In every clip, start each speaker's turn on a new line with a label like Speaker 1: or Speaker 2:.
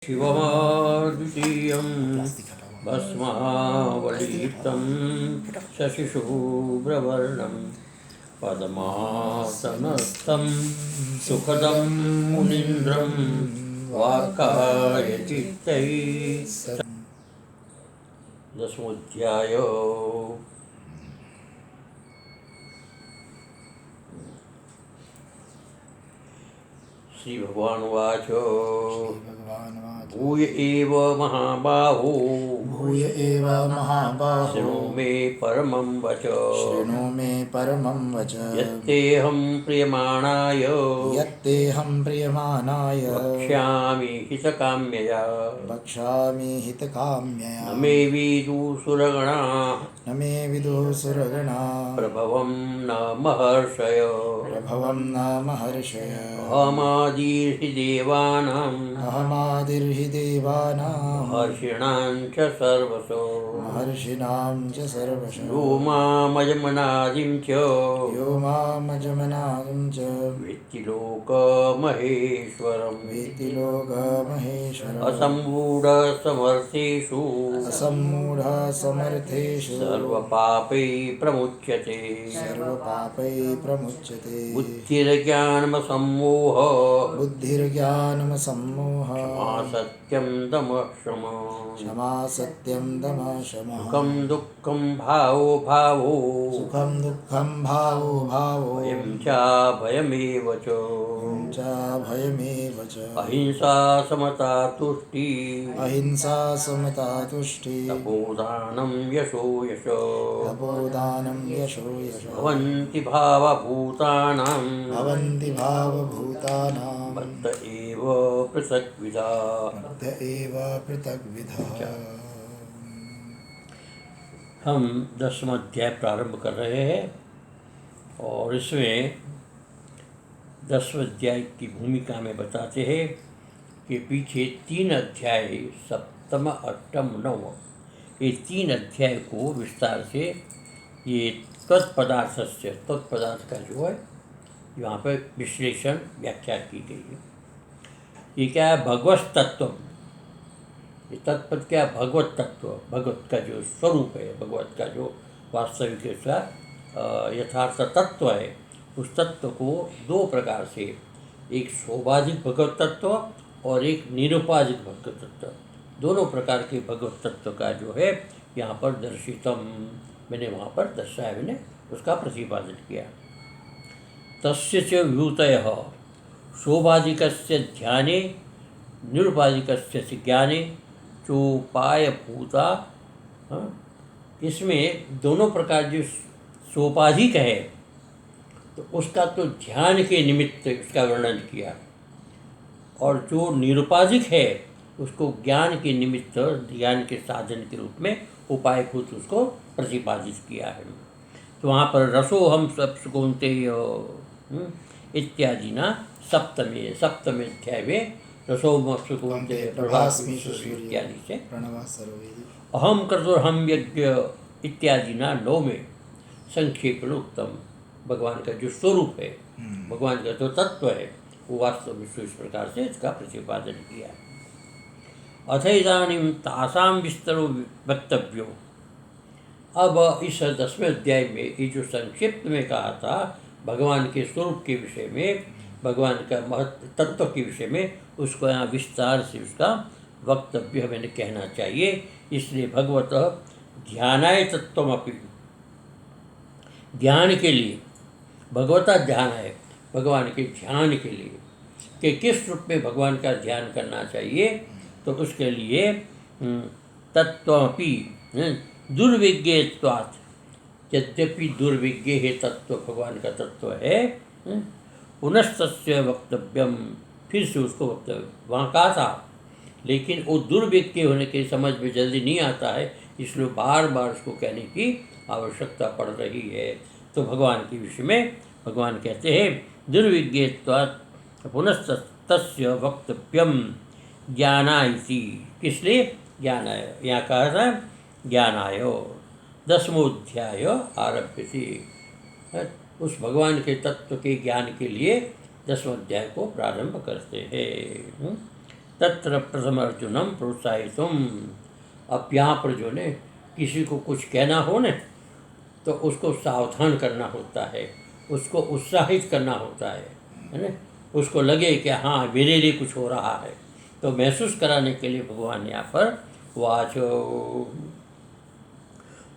Speaker 1: शिवमाद्वितीयं भस्मावलीप्तं शशिशुभ्रवर्णं पद्मासनस्थं सुखदं मुनीन्द्रं वाक्कायचित्तैः। दशमोऽध्याय। श्रीभगवानुवाच भूय एव महाबाहो शृणु मे परमं वच यत्तेऽहं प्रीयमाणाय वक्ष्यामि हितकाम्यया न मे विदुषुरगणाः प्रभवं न महर्षय अहमादिर्हि देवानां महर्षिणां च सर्वसो यो मामजमनादिं च वेत्ति लोकमहेश्वरम् असम्मूढसमर्थेषु सर्वपापैः प्रमुच्यते बुद्धिर्ज्ञानमसम्मोहः क्षमा सत्यं दमः शमः सुखं दुःखं भावो भयं च भयमेव च अहिंसा समता तुष्टिः तपोदानं यशो भवन्ति भावभूतानां बद्ध एव पृथग्विधा। हम 10वां अध्याय प्रारंभ कर रहे हैं और इसमें 10वें अध्याय की भूमिका में बताते हैं कि पीछे 3 अध्याय 7, 8, 9 ये 3 अध्याय को विस्तार से ये तत्पदार्थ का जो है यहाँ पर विश्लेषण व्याख्या की गई है। ये क्या है? भगवत तत्व। ये तत्पद क्या? भगवत तत्व, भगवत का जो स्वरूप है, भगवत का जो वास्तविक का यथार्थ तत्व है, उस तत्व को 2 प्रकार से, एक सोपाधिक भगवत तत्व और एक निरुपाधिक भगवत तत्व, दोनों प्रकार के भगवत तत्व का जो है यहाँ पर दर्शितम, मैंने वहाँ पर दर्शाया, मैंने उसका प्रतिपादन किया। तस्य च विभूतयः सोपाधिकस्य ध्याने निरुपाधिकस्य ज्ञाने चोपायभूता। इसमें दोनों प्रकार जो सोपाधिक है तो उसका तो ध्यान के निमित्त उसका वर्णन किया, और जो निरुपाधिक है उसको ज्ञान के निमित्त, ज्ञान के साधन के रूप में उपायभूत उसको प्रतिपादित किया है। तो वहाँ पर रसोहम सप्तकौन्तेय इत्यादि ना सप्तमे अध्याय में रसोहम सप्तकौन्तेय इत्यादि से अहम कर्तुर्हम यज्ञ इत्यादि ना 9 में संक्षेप में उत्तम भगवान का जो स्वरूप है, भगवान का जो तत्व है, वो वास्तव में इस प्रकार से इसका प्रतिपादन किया। अथ इदानीं तासां विस्तरो वक्तव्यो। अब इस 10वें अध्याय में ये जो संक्षिप्त में कहा था भगवान के स्वरूप के विषय में, भगवान का महत्व तत्व के विषय में, उसको यहाँ विस्तार से उसका वक्तव्य मैंने कहना चाहिए। इसलिए भगवत ध्यानाय तत्वमपि, ध्यान के लिए, भगवता ध्यान है, भगवान के ध्यान के लिए कि किस रूप में भगवान का ध्यान करना चाहिए, तो उसके लिए तत्वमपि दुर्विज्ञेत्वात्, यद्यपि दुर्विज्ञ है तत्व, भगवान का तत्व है, पुनस्तस्य वक्तव्यम, फिर से उसको वक्तव्य वहाँ कहा था, लेकिन वो दुर्विज्ञ होने के समझ में जल्दी नहीं आता है, इसलिए बार बार उसको कहने की आवश्यकता पड़ रही है। तो भगवान के विषय में भगवान कहते हैं दुर्विज्ञेत्वात् पुनस्तस्य वक्तव्यम ज्ञानायति, किसलिए? ज्ञानाय, यहाँ कहा था ज्ञानाय। 10वां आरभ्य थी। उस भगवान के तत्व के ज्ञान के लिए 10वां अध्याय को प्रारंभ करते हैं। तत्र प्रथम अर्जुनम प्रोत्साहितुम। अब यहाँ पर जो ने किसी को कुछ कहना हो न तो उसको सावधान करना होता है, उसको उत्साहित करना होता है ना, उसको लगे कि हाँ मेरे लिए कुछ हो रहा है। तो महसूस कराने के लिए भगवान यहाँ पर वाचो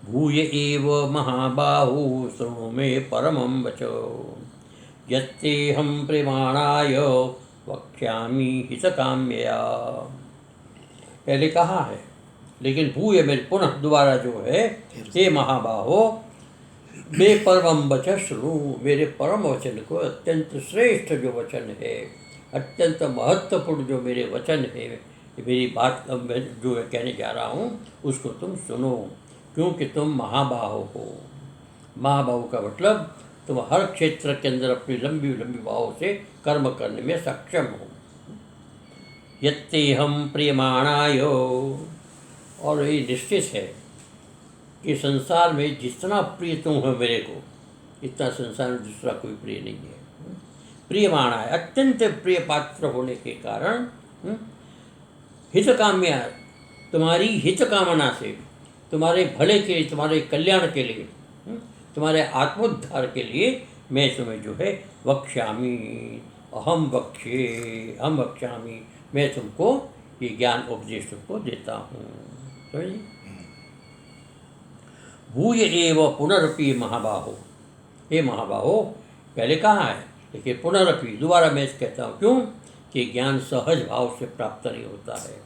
Speaker 1: भूय एव महाबाहु शृणु मे परमं वचो यत्तेऽहं प्रमाणाय वक्ष्यामि हितकाम्यया। पहले कहा है, लेकिन भूय में पुनः दोबारा जो है, हे महाबाहो मे परमं वचः शृणु, मेरे परम वचन को, अत्यंत श्रेष्ठ जो वचन है, अत्यंत महत्वपूर्ण जो मेरे वचन है, मेरी बात जो मैं कहने जा रहा हूँ उसको तुम सुनो, क्योंकि तुम महाबाहो हो। महाबाहो का मतलब तुम हर क्षेत्र के अंदर अपनी लंबी लंबी बाहों से कर्म करने में सक्षम हो। यत्तेऽहं प्रियमाणाय, और ये निश्चित है कि संसार में जितना प्रिय तुम हो मेरे को, इतना संसार में दूसरा कोई प्रिय नहीं है। प्रियमाणाय, अत्यंत प्रिय पात्र होने के कारण हितकाम्या, तुम्हारी हित कामना से, तुम्हारे भले के लिए, तुम्हारे कल्याण के लिए, तुम्हारे आत्मोद्धार के लिए मैं तुम्हें जो है वक्ष्यामि, अहम वक्ष्ये, हम वक्ष्यामि, मैं तुमको ये ज्ञान उपदेश तुमको देता हूँ। समझिए, भूय एव पुनरपि महाबाहो, हे महाबाहो, पहले कहा है लेकिन पुनरपि दोबारा मैं कहता हूँ, क्यों कि ज्ञान सहज भाव से प्राप्त नहीं होता है,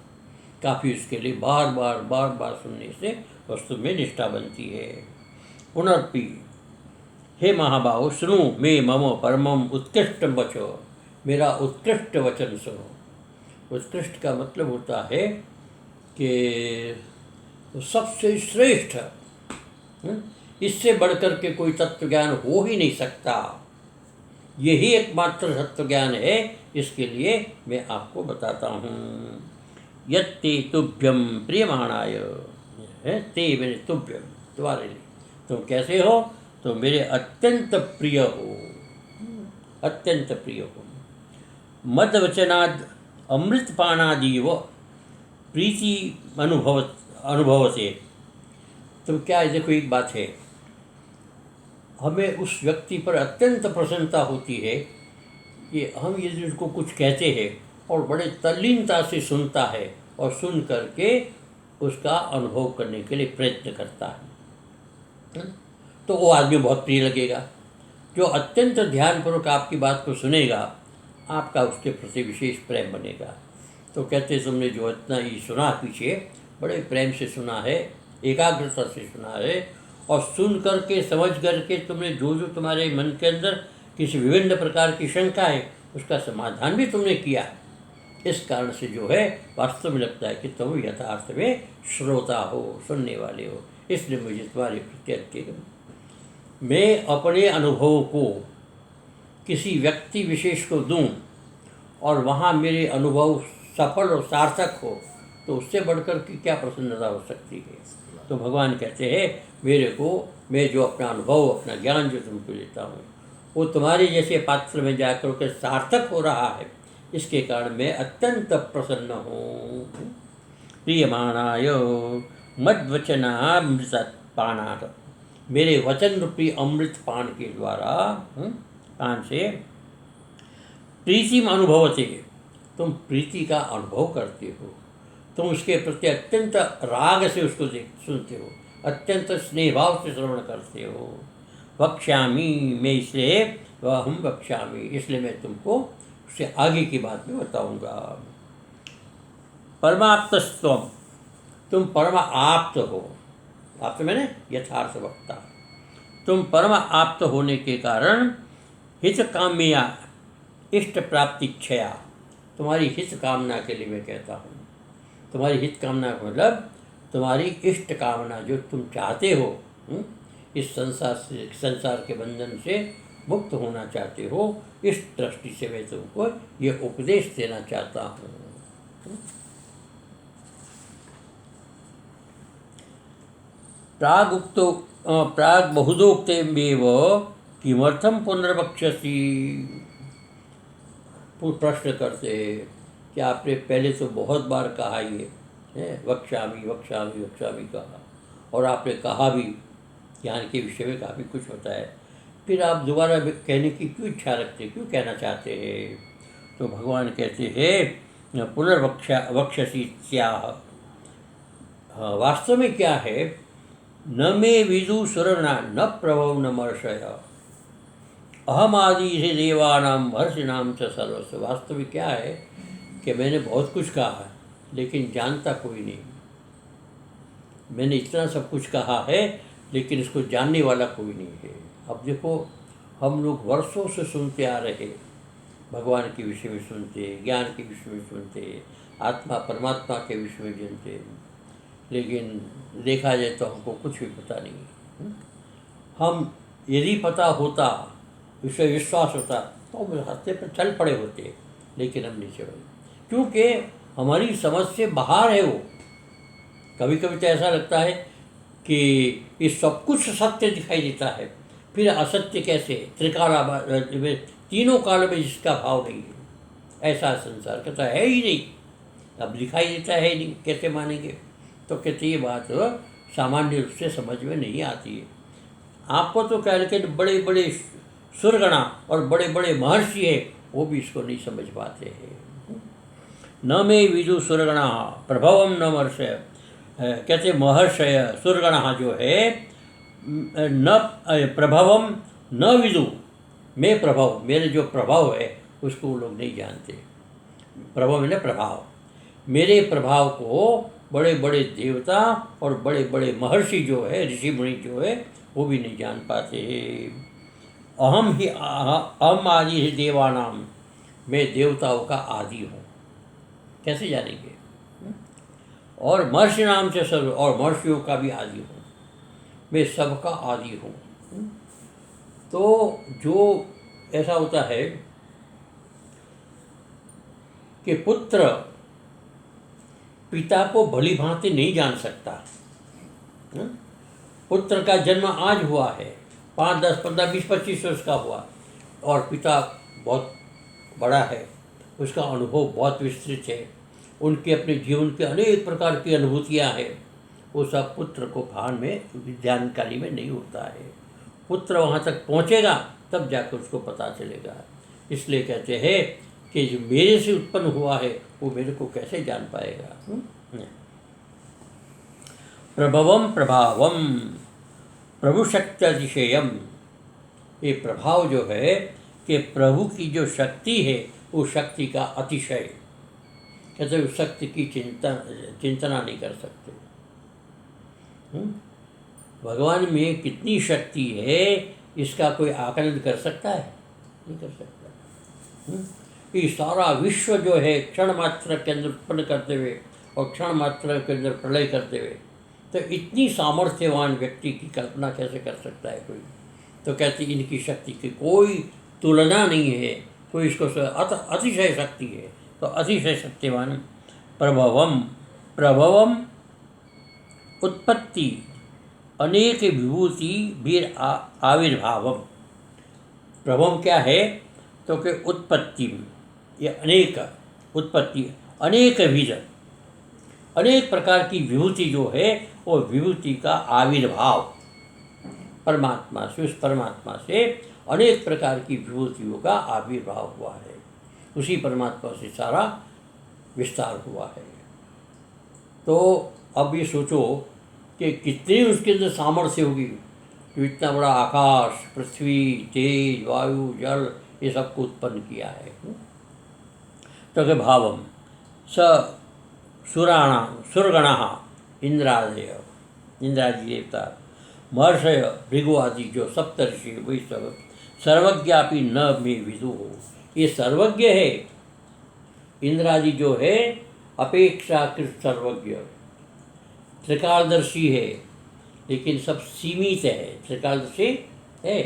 Speaker 1: काफ़ी उसके लिए बार बार सुनने से वस्तु में निष्ठा बनती है। पुनरपि, हे महाबाहो सुनो मे मम परमम उत्कृष्ट वचो, मेरा उत्कृष्ट वचन सुनो। उत्कृष्ट का मतलब होता है कि सबसे श्रेष्ठ, इससे बढ़कर के कोई तत्व ज्ञान हो ही नहीं सकता, यही एकमात्र तत्व ज्ञान है, इसके लिए मैं आपको बताता हूँ। यत्ते तुभ्यम प्रियमाणाय, है ते मेरे तुभ्यम, तुम्हारे लिए, तुम कैसे हो, तो मेरे अत्यंत प्रिय हो, अत्यंत प्रिय हो। मद वचनाद अमृतपानादिव प्रीति अनुभव से, तो क्या है, देखो एक बात है, हमें उस व्यक्ति पर अत्यंत प्रसन्नता होती है कि हम यदि उसको कुछ कहते हैं और बड़े तल्लीनता से सुनता है और सुन करके उसका अनुभव करने के लिए प्रयत्न करता है, तो वो आदमी बहुत प्रिय लगेगा। जो अत्यंत ध्यानपूर्वक आपकी बात को सुनेगा, आपका उसके प्रति विशेष प्रेम बनेगा। तो कहते तुमने जो इतना ही सुना, पीछे बड़े प्रेम से सुना है, एकाग्रता से सुना है, और सुन करके समझ करके तुमने जो जो तुम्हारे मन के अंदर किसी विभिन्न प्रकार की शंका है उसका समाधान भी तुमने किया। इस कारण से जो है वास्तव में लगता है कि तुम यथार्थ में श्रोता हो, सुनने वाले हो। इसलिए मुझे तुम्हारे प्रति, मैं अपने अनुभव को किसी व्यक्ति विशेष को दूं और वहाँ मेरे अनुभव सफल और सार्थक हो, तो उससे बढ़कर की क्या प्रसन्नता हो सकती है। तो भगवान कहते हैं मेरे को, मैं जो अपना अनुभव, अपना ज्ञान जो तुमको देता हूँ, वो तुम्हारे जैसे पात्र में जाकर के सार्थक हो रहा है, इसके कारण मैं अत्यंत प्रसन्न हूँ। प्रियमाणाय मद्वचनामृतपानात्, मेरे वचन रूपी अमृत पान के द्वारा, पान से प्रीति में अनुभवते, तुम प्रीति का अनुभव करते हो, तुम उसके प्रति अत्यंत राग से उसको सुनते हो, अत्यंत स्नेहभाव से श्रवण करते हो। वक्ष्यामि, मैं इसलिए हम वक्ष्यामि, इसलिए मैं तुमको उससे आगे की बात में बताऊंगा। परमाप्तस्त्वम, तुम परम आप्त हो, आप्त मैंने यथार्थ वक्ता, तुम परम आप्त होने के कारण हित काम्या, इष्ट प्राप्ति इच्छया, तुम्हारी हित कामना के लिए मैं कहता हूँ। तुम्हारी हित कामना का मतलब तुम्हारी इष्ट कामना, जो तुम चाहते हो, इस संसार के बंधन से मुक्त होना चाहते हो, इस दृष्टि से मैं तुमको ये उपदेश देना चाहता हूँ। प्राग बहुदोक्तेम्बेव किमर्थम पुनर्वक्ष्यसि, प्रश्न करते कि आपने पहले तो बहुत बार कहा ये है, वक्ष्यामि वक्ष्यामि वक्ष्यामि कहा, और आपने कहा भी, ज्ञान के विषय में काफ़ी कुछ होता है, फिर आप दोबारा कहने की क्यों इच्छा रखते, क्यों कहना चाहते हैं? तो भगवान कहते हैं पुनर्वक्षसी त्याह। वास्तव में क्या है, न मे विदु सुरना न प्रभव न मर्षय अहम आदि से देवानाम महर्षिनाम च सर्वस्व। वास्तविक क्या है कि मैंने बहुत कुछ कहा है लेकिन जानता कोई नहीं। मैंने इतना सब कुछ कहा है लेकिन इसको जानने वाला कोई नहीं है। अब देखो, हम लोग वर्षों से सुनते आ रहे, भगवान के विषय में सुनते, ज्ञान के विषय में सुनते, आत्मा परमात्मा के विषय में जानते, लेकिन देखा जाए तो हमको कुछ भी पता नहीं। हम यदि पता होता, विषय विश्वास होता तो हम रास्ते पर चल पड़े होते, लेकिन हम नहीं चले क्योंकि हमारी समझ से बाहर है वो। कभी कभी तो ऐसा लगता है कि ये सब कुछ सत्य दिखाई देता है, फिर असत्य कैसे? त्रिकाला तीनों काल में जिसका भाव नहीं है, ऐसा संसार कहता है ही नहीं, अब दिखाई देता है नहीं, कैसे मानेंगे? तो कहते ये बात सामान्य रूप से समझ में नहीं आती है। आपको तो कह के बड़े बड़े सुरगणा और बड़े बड़े महर्षि है, वो भी इसको नहीं समझ पाते हैं। न मे विदु सुरगणा प्रभवम न महर्षय, कहते महर्षय सुरगणा जो है न प्रभवम न विदु, मैं प्रभाव, मेरे जो प्रभाव है उसको वो लोग नहीं जानते। प्रभाव है ना, प्रभाव, मेरे प्रभाव को बड़े बड़े देवता और बड़े बड़े महर्षि जो है, ऋषि मुनि जो है, वो भी नहीं जान पाते। अहम आदि ही देवानाम, मैं देवताओं का आदि हूँ, कैसे जानेंगे? और महर्षि नाम से सर्व, और महर्षियों का भी आदि हूँ, मैं सबका आदि हूँ। तो जो ऐसा होता है कि पुत्र पिता को भली भांति नहीं जान सकता। पुत्र का जन्म आज हुआ है, 5, 10, 15, 20, 25 वर्ष का हुआ, और पिता बहुत बड़ा है, उसका अनुभव बहुत विस्तृत है, उनके अपने जीवन के अनेक प्रकार की अनुभूतियाँ हैं, वो सब पुत्र को भान में, जानकारी में नहीं होता है। पुत्र वहाँ तक पहुँचेगा तब जाकर उसको पता चलेगा। इसलिए कहते हैं कि जो मेरे से उत्पन्न हुआ है वो मेरे को कैसे जान पाएगा? प्रभवम प्रभावम प्रभु शक्ति अतिशयम, ये प्रभाव जो है कि प्रभु की जो शक्ति है वो शक्ति का अतिशय, कहते उस शक्ति की चिंतना नहीं कर सकते। भगवान में कितनी शक्ति है इसका कोई आकलन कर सकता है? नहीं कर सकता। ये सारा विश्व जो है क्षण मात्र के अंदर उत्पन्न करते हुए और क्षण मात्र के अंदर प्रलय करते हुए, तो इतनी सामर्थ्यवान व्यक्ति की कल्पना कैसे कर सकता है कोई? तो कहते इनकी शक्ति की कोई तुलना नहीं है, कोई इसको अतिशय शक्ति है, तो अतिशय शक्तिवान। प्रभवम प्रभवम उत्पत्ति अनेक विभूति वीर आविर्भावम। प्रभवम क्या है तो कि उत्पत्ति, ये अनेक उत्पत्ति, अनेक विध, अनेक प्रकार की विभूति जो है वो विभूति का आविर्भाव, परमात्मा से, उस परमात्मा से अनेक प्रकार की विभूतियों का आविर्भाव हुआ है, उसी परमात्मा से सारा विस्तार हुआ है। तो अब ये सोचो कि कितनी उसके अंदर सामर्थ्य होगी, तो इतना बड़ा आकाश, पृथ्वी, तेज, वायु, जल, ये सबको उत्पन्न किया है। तो के भावम स सुरगणः इंद्रादय, इंद्रादि देवता, महर्षय भृगु आदि जो सप्तर्षि, वही सब सर्वज्ञापि न मे विदु, ये सर्वज्ञ है। इंद्रादि जो है अपेक्षाकृत सर्वज्ञ, त्रिकालदर्शी है, लेकिन सब सीमित है। त्रिकालदर्शी है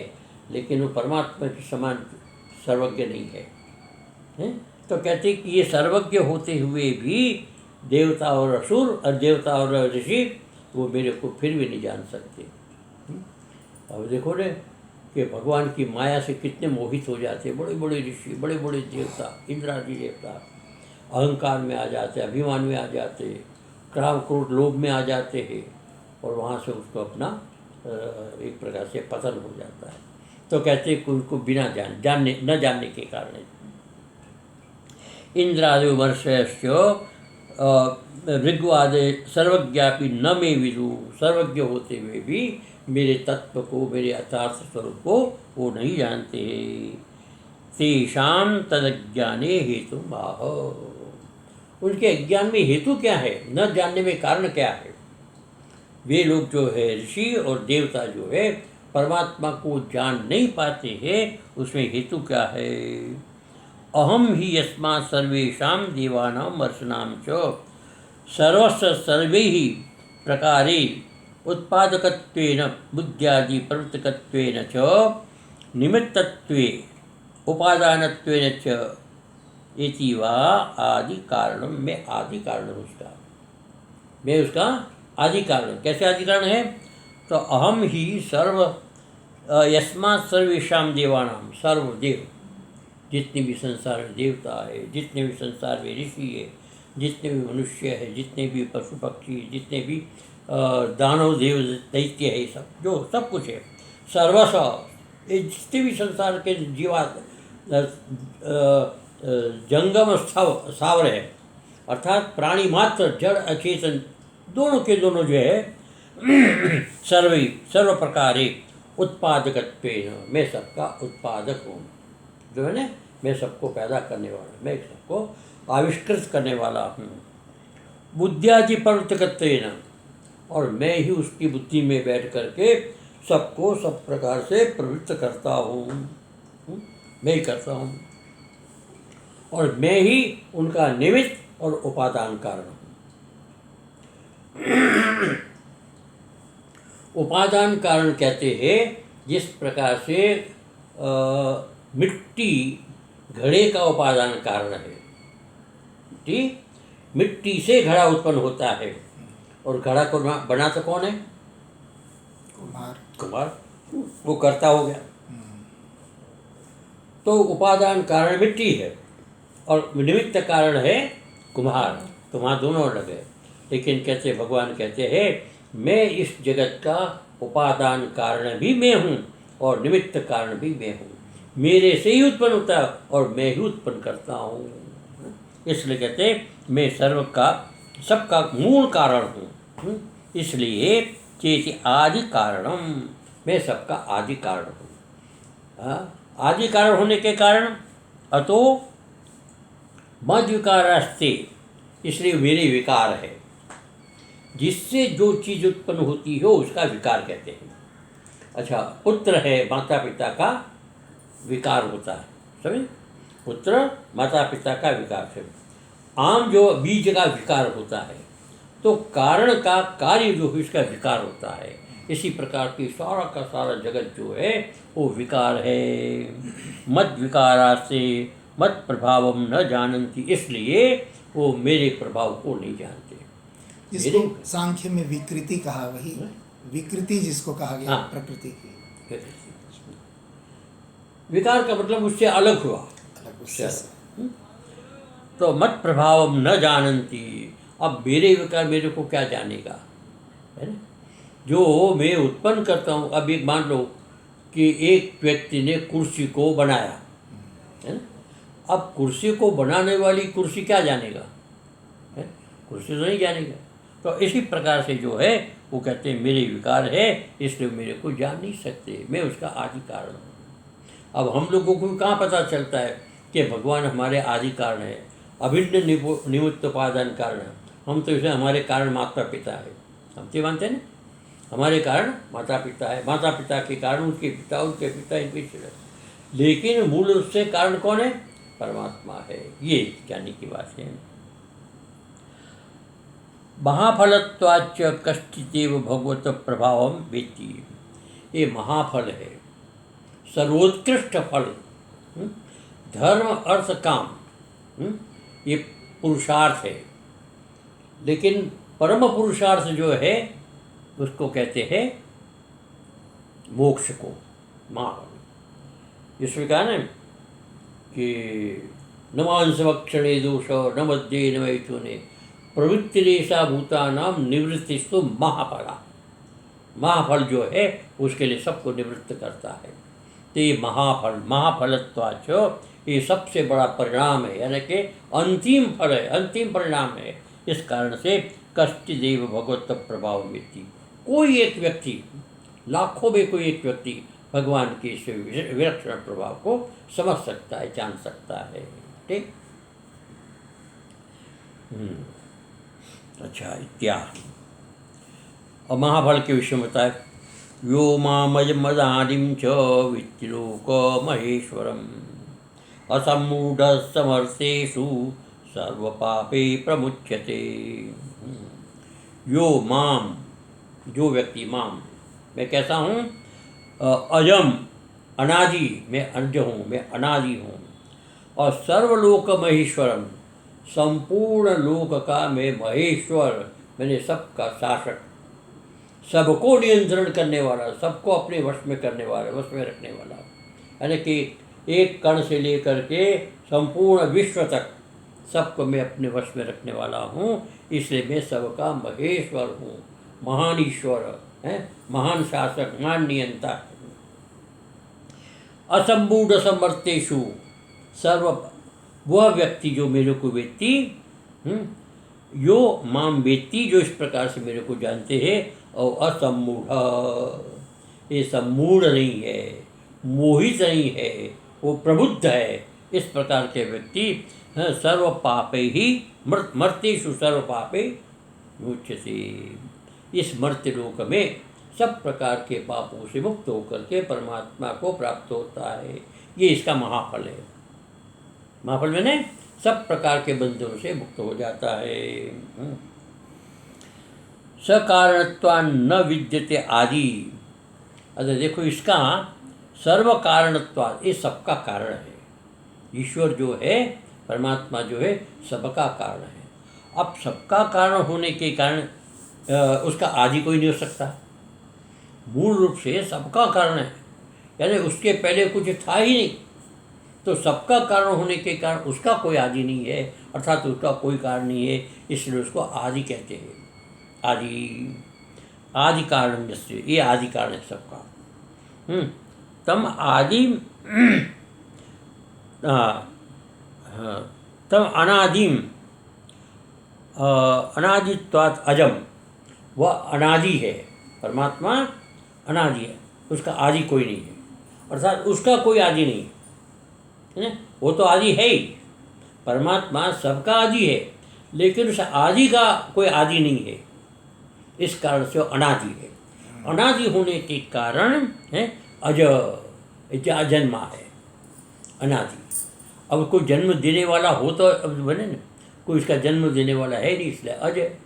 Speaker 1: लेकिन वो परमात्मा के समान सर्वज्ञ नहीं है, तो कहते कि ये सर्वज्ञ होते हुए भी देवता और असुर और देवता और ऋषि वो मेरे को फिर भी नहीं जान सकते। अब देखो ने कि भगवान की माया से कितने मोहित हो जाते, बड़े बड़े ऋषि, बड़े बड़े देवता, इंद्रादि देवता, अहंकार में आ जाते, अभिमान में आ जाते, क्राम क्रोध लोभ में आ जाते हैं और वहाँ से उसको अपना एक प्रकार से पतन हो जाता है। तो कहते हैं उनको बिना जानने न जानने के कारण इंद्रादि वर्षश्च ऋग्वादे सर्वज्ञापि न मे विदु, सर्वज्ञ होते हुए भी मेरे तत्व को, मेरे यथार्थ स्वरूप को वो नहीं जानते हैं। तेषां तदज्ञाने हेतु आह, उनके अज्ञान में हेतु क्या है, न जानने में कारण क्या है। वे लोग जो है ऋषि और देवता जो है परमात्मा को जान नहीं पाते हैं, उसमें हेतु क्या है। अहम ही यस्मात् सर्वेषां देवानां वर्षणां च सर्वस्य सर्वैः प्रकारे उत्पादकत्वेन बुद्ध्यादि प्रवृत्तकत्वेन च निमित्तत्वे उपादानत्वेन च इति वा आदि कारणम, मैं आदि कारण हूँ उसका, मैं उसका आदि कारण। कैसे आदि कारण है? तो अहम ही सर्व यस्मात् सर्वेषां देवानां, सर्वदेव, जितने भी संसार में देवता है, जितने भी संसार में ऋषि है, जितने भी मनुष्य है, जितने भी पशु पक्षी, जितने भी दानव देव दैत्य है, सब कुछ है, सर्वस, ये जितने भी संसार के जीवा जंगम स्थावर है, अर्थात प्राणी मात्र, जड़ अचेतन, दोनों के दोनों जो है सर्व प्रकारे उत्पादकत्वेन, मैं सबका उत्पादक हूँ, जो है ना, मैं सबको पैदा करने वाला, मैं सबको आविष्कृत करने वाला हूँ। बुद्धियादि प्रवृत्तकत्वेन, और मैं ही उसकी बुद्धि में बैठ करके सबको सब प्रकार से प्रवृत्त करता हूँ, मैं ही करता हूँ, और मैं ही उनका निमित्त और उपादान कारण हूँ। उपादान कारण कहते हैं जिस प्रकार से मिट्टी घड़े का उपादान कारण है, मिट्टी से घड़ा उत्पन्न होता है, और घड़ा को बनाता कौन है? कुम्हार, वो कर्ता हो गया। तो उपादान कारण मिट्टी है और निमित्त कारण है कुम्हार, तो वहाँ दोनों अलग है। लेकिन कहते भगवान कहते हैं मैं इस जगत का उपादान कारण भी मैं हूँ और निमित्त कारण भी मैं हूँ, मेरे से ही उत्पन्न होता है और मैं ही उत्पन्न करता हूँ। इसलिए कहते मैं सर्व का, सबका मूल कारण हूँ, इसलिए चेति आदि कारणम, मैं सबका आदि कारण हूँ। आदि कारण होने के कारण अतो मद विकारास्ते, इसलिए मेरे विकार है, जिससे जो चीज़ उत्पन्न होती है उसका विकार कहते हैं। अच्छा, पुत्र है, माता पिता का विकार होता है, समझे, पुत्र माता पिता का विकार है। आम जो बीज का विकार होता है, तो कारण का कार्य जो है इसका विकार होता है। इसी प्रकार की सारा का सारा जगत जो है वो विकार है। मद विकारा से मत प्रभाव न जानती, इसलिए वो मेरे प्रभाव को नहीं जानते।
Speaker 2: जिसको सांख्य में विकृति कहा, वही विकृति जिसको कहा गया, हाँ, प्रकृति की
Speaker 1: विकार का मतलब उससे अलग हुआ, उससे अलग। तो मत प्रभाव न जानती, अब मेरे विकार मेरे को क्या जानेगा, है ना। जो मैं उत्पन्न करता हूँ, अब एक मान लो कि एक व्यक्ति ने कुर्सी को बनाया, है ना, अब कुर्सी को बनाने वाली कुर्सी क्या जानेगा, है? कुर्सी तो नहीं जानेगा। तो इसी प्रकार से जो है वो कहते हैं मेरे विकार है, इसलिए मेरे को जान नहीं सकते, मैं उसका आदि कारण हूँ। अब हम लोगों को कहाँ पता चलता है कि भगवान हमारे आदि कारण है, अभिन्न निमित्त उपादान कारण है। हम तो इसे हमारे कारण माता पिता है, हम तो मानते हैं ना, हमारे कारण माता पिता है, माता पिता के कारण उनके पिता इनके, लेकिन मूल रूप से कारण कौन है? परमात्मा है। ये जानने की बात है। महाफलत्वाच्च कश्चिदेव भगवत प्रभाव वेत्ति, ये महाफल है, सर्वोत्कृष्ट फल, धर्म अर्थ काम, ये पुरुषार्थ है। लेकिन परम पुरुषार्थ जो है उसको कहते हैं मोक्ष को, महाफल। इसमें कहा ना कि न मांसभक्षणे दोष न मद्ये न मैथुने प्रवृत्तिरेषा भूतानां निवृत्तिस्तु महाफला। महाफल जो है उसके लिए सबको निवृत्त करता है। तो ये महाफलत्वाच ये सबसे बड़ा परिणाम है, यानी कि अंतिम फल है, अंतिम परिणाम है। इस कारण से कष्टिदेव भगवत प्रभाव व्यक्ति, कोई एक व्यक्ति, लाखों में कोई एक व्यक्ति भगवान के इस विलक्षण प्रभाव को समझ सकता है, जान सकता है। ठीक। अच्छा, इत्यादि। और महाफल के विषय में बताए, यो मामजमदानिं च वित्तिलोक महेश्वरम असम्मूढ़ समर्थेषु सर्वपापे प्रमुच्यते। यो माम, जो व्यक्ति, माम मैं कैसा हूँ, अजम अनादि, मैं अज हूँ, मैं अनादि हूँ, और सर्वलोक महेश्वरम, संपूर्ण लोक का मैं महेश्वर, मैंने सबका शासक, सबको नियंत्रण करने वाला, सबको अपने वश में करने वाला, वश में रखने वाला, यानी कि एक कण से लेकर के संपूर्ण विश्व तक सबको मैं अपने वश में रखने वाला हूँ। इसलिए मैं सबका महेश्वर हूँ, महान ईश्वर है, महान शासक, महान नियंता। असंबूढ़ समर्थेषु, सर्व वह व्यक्ति जो मेरे को वेत्ती, यो माम वेत्ती, जो इस प्रकार से मेरे को जानते हैं, और असम्मूढ़, ये सम्मूढ़ नहीं है, मोहित नहीं है, वो प्रबुद्ध है। इस प्रकार के व्यक्ति सर्व पापे ही मर्तेषु सर्व पापे मुच्यते, इस मर्त्य लोक में सब प्रकार के पापों से मुक्त होकर के परमात्मा को प्राप्त होता है। ये इसका महाफल है। महाफल मैंने सब प्रकार के बंधनों से मुक्त हो जाता है। सकारणत्वान् न विद्यते आदि। अच्छा देखो, इसका सर्व कारणत्वात्, ये सबका कारण है। ईश्वर जो है, परमात्मा जो है, सबका कारण है। अब सबका कारण होने के कारण उसका आदि कोई नहीं हो सकता। मूल रूप से सबका कारण है, यानी उसके पहले कुछ था ही नहीं, तो सबका कारण होने के कारण उसका कोई आदि नहीं है, अर्थात उसका कोई कारण नहीं है, इसलिए उसको आदि कहते हैं। आदि कारण, जैसे ये आदि कारण है सबका। तम आदि तम अनादिम, अनादित्वात् अजम, वह अनादि है, परमात्मा अनादि है, उसका आदि कोई नहीं है, अर्थात उसका कोई आदि नहीं है। वो तो आदि है ही, परमात्मा सबका आदि है, लेकिन उस आदि का कोई आदि नहीं है। इस कारण से वो अनादि है। अनादि होने के कारण है अज, अजन्मा है, अनादि। अब कोई जन्म देने वाला हो तो अब बने ना, कोई इसका जन्म देने वाला है नहीं, इसलिए अज है।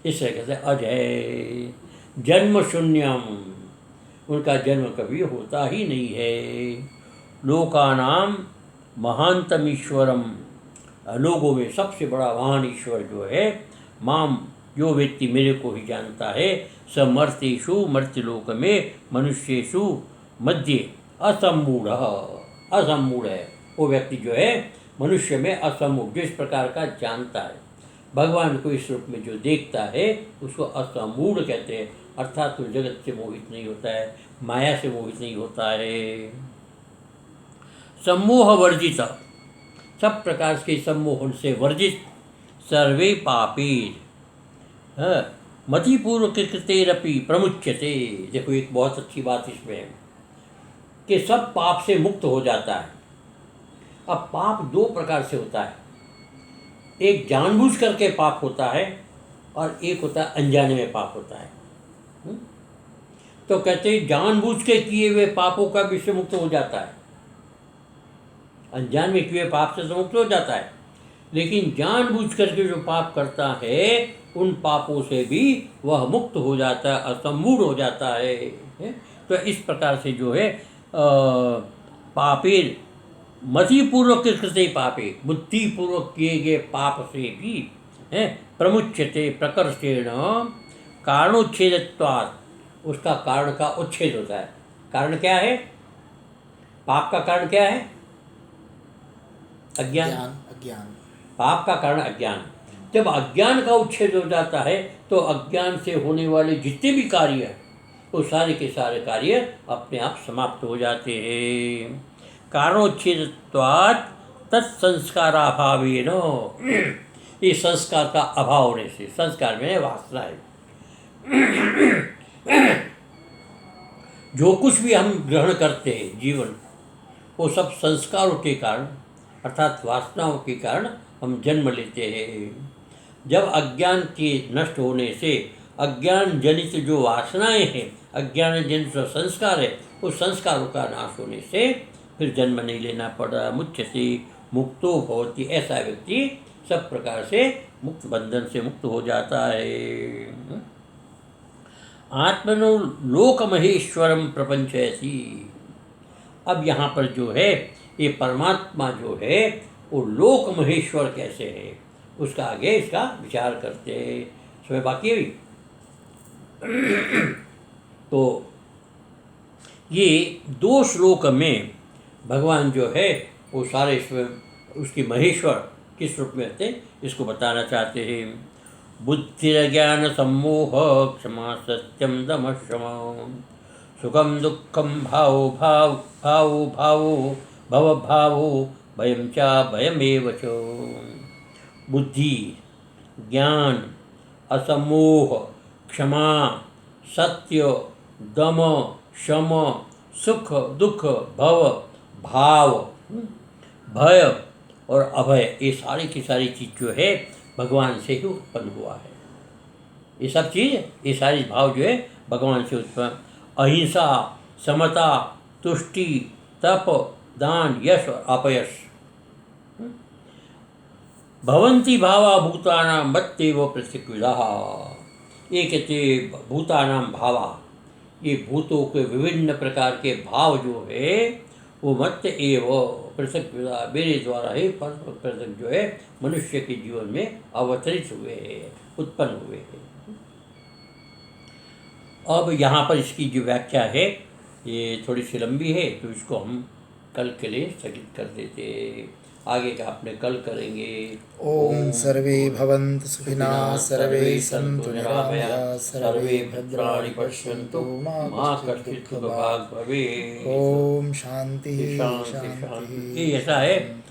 Speaker 1: इसलिए कहते हैं अज है, जन्म शून्यम, उनका जन्म कभी होता ही नहीं है। लोकानाम महानतम ईश्वरम, लोगों में सबसे बड़ा महान ईश्वर जो है, माम, जो व्यक्ति मेरे को ही जानता है, समर्थेषु, मर्त्यलोक में, मनुष्येषु मध्य, असम्मूढ़, असम्मूढ़ है वो व्यक्ति जो है मनुष्य में, असम्मूढ़, जो इस प्रकार का जानता है, भगवान को इस रूप में जो देखता है, उसको असम्मूढ़ कहते हैं। अर्थात वो जगत से मोहित नहीं होता है, माया से मोहित नहीं होता है। सम्मोह वर्जित, सब प्रकार के सम्मोहन से वर्जित, सर्वे पापी मतिपूर्व कृतेरपि प्रमुच्यते। देखो एक बहुत अच्छी बात इसमें है कि सब पाप से मुक्त हो जाता है। अब पाप दो प्रकार से होता है, एक जानबूझ करके पाप होता है और एक होता है अनजाने में पाप होता है। तो कहते हैं जानबूझ के किए हुए पापों का भी से मुक्त हो जाता है, अनजान में किए पाप से मुक्त हो जाता है, लेकिन जानबूझ करके जो पाप करता है उन पापों से भी वह मुक्त हो जाता है, असम्मूढ़ हो जाता है। तो इस प्रकार से जो है पापे मतिपूर्वक कृते पापे, बुद्धिपूर्वक किए गए पाप से भी प्रमुच्यते प्रकर्षेण कारणोच्छेदत्वात्, उसका कारण का उच्छेद होता है। कारण क्या है? पाप का कारण क्या है? अज्ञान।
Speaker 2: ज्ञान।
Speaker 1: पाप का कारण अज्ञान। जब अज्ञान का उच्छेद हो जाता है तो अज्ञान से होने वाले जितने भी कार्य हैं वो सारे के सारे कार्य अपने आप समाप्त हो जाते हैं। कारणोच्छेदत्वात् तत्संस्काराभावेन, ये संस्कार का अभाव होने से, संस्कार में वासना है, जो कुछ भी हम ग्रहण करते हैं जीवन, वो सब संस्कारों के कारण अर्थात वासनाओं के कारण हम जन्म लेते हैं। जब अज्ञान के नष्ट होने से अज्ञान जनित जो वासनाएं हैं, अज्ञान जनित जो संस्कार है, उस संस्कारों का नाश होने से फिर जन्म नहीं लेना पड़ा। मुच्यते मुक्तो भवति, ऐसा व्यक्ति सब प्रकार से मुक्त, बंधन से मुक्त हो जाता है। आत्मनो लोक महेश्वरम प्रपंचयति। अब यहाँ पर जो है ये परमात्मा जो है वो लोक महेश्वर कैसे है, उसका आगे इसका विचार करते हैं। समय बाकी है भी। तो ये 2 श्लोक में भगवान जो है वो सारे उसकी महेश्वर किस रूप में रहते हैं इसको बताना चाहते हैं। बुद्धिर्ज्ञान सम्मोह क्षमा सत्यम दम क्षमा सुखम दुखम भावो भव भावो भयम च भयमेव च। बुद्धि, ज्ञान, असमोह, क्षमा, सत्य, दम, शम, सुख दुख, भव, भाव, भय और अभय, ये सारी की सारी चीज़ जो है भगवान से ही उत्पन्न हुआ है। ये सब चीज़, ये सारी भाव जो है भगवान से उत्पन्न। अहिंसा, समता, तुष्टि, तप, दान, यश और अपयश। भवन्ति भावा भूतानां मत्तेव पृथक्विदः। ये कहते भूतानां भावा, ये भूतों के विभिन्न प्रकार के भाव जो है वो मत्त एव पृथक्विदः, मेरे द्वारा ही पृथक जो है मनुष्य के जीवन में अवतरित हुए हैं, उत्पन्न हुए हैं। अब यहाँ पर इसकी जो व्याख्या है ये थोड़ी सी लंबी है तो इसको हम कल के लिए स्थगित कर देते। आगे का अपने कल करेंगे।
Speaker 2: ओम सर्वे भवन्तु सुखिनः, सर्वे सन्तु निरामयाः, सर्वे भद्राणि पश्यन्तु मा कश्चित् दुःखभाग् भवेत्। ओम शांति शांति।
Speaker 1: ये ऐसा है